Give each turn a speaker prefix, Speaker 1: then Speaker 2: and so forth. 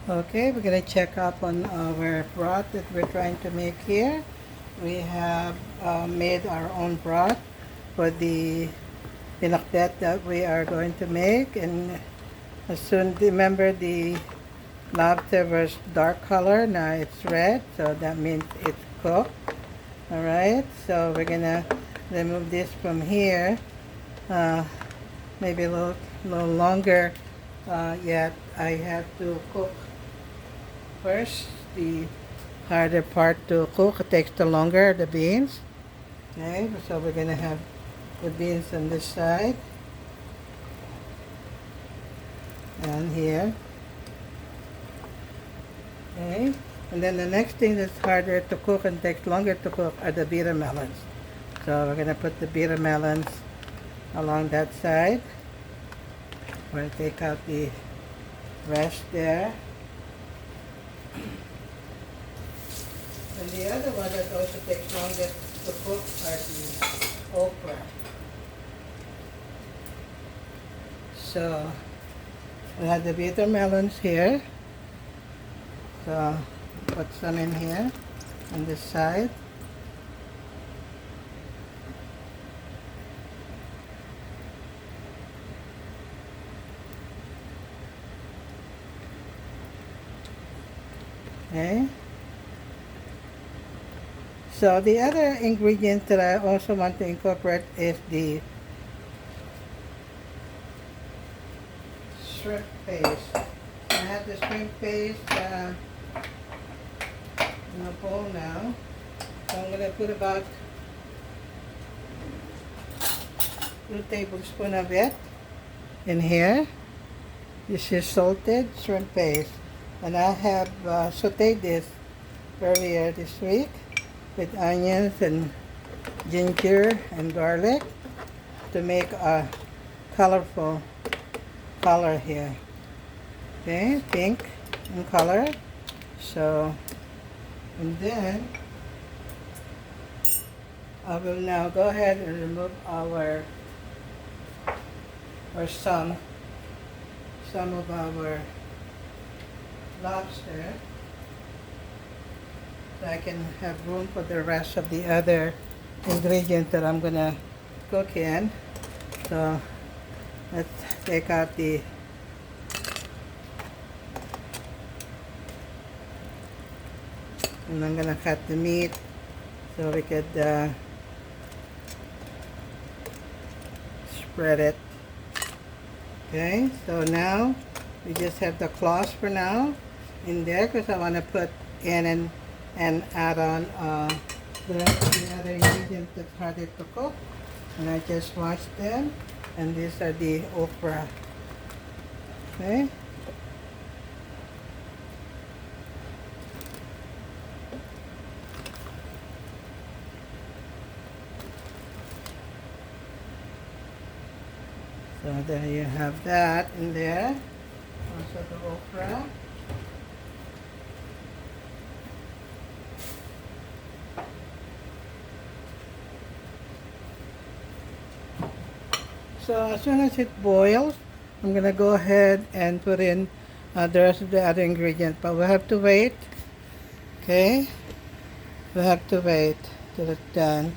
Speaker 1: Okay, we're gonna check up on our broth that we're trying to make here. We have made our own broth for the pinakbet that we are going to make, and as soon remember the lobster was dark color, now it's red, so that means it's cooked. All right, so we're gonna remove this from here. Uh, Maybe a little longer yet. I have to cook first the harder part to cook. It takes the longer, the beans. Okay, so we're gonna have the beans on this side and here. Okay, and then the next thing that's harder to cook and takes longer to cook are the bitter melons. So we're gonna put the bitter melons along that side. We're gonna take out the rest there. And the other one that also takes longer to cook are the okra. So we have the bitter melons here. So put some in here on this side. Okay. So the other ingredient that I also want to incorporate is the shrimp paste. I have the shrimp paste in a bowl now. So I'm going to put about 2 tablespoons of it in here. This is salted shrimp paste. And I have sauteed this earlier this week with onions and ginger and garlic to make a colorful color here. Okay, pink in color. So, and then I will now go ahead and remove our or some of our lobster, so I can have room for the rest of the other ingredients that I'm gonna cook in. So let's take out the and I'm gonna cut the meat so we could spread it. Okay, so now we just have the claws for now in there because I want to put in and add on the rest of the other ingredients that's harder to cook. And I just washed them, and these are the okra. Okay. So there you have that in there. Also the okra. So as soon as it boils, I'm gonna go ahead and put in the rest of the other ingredients. But we have to wait. Okay, we have to wait till it's done.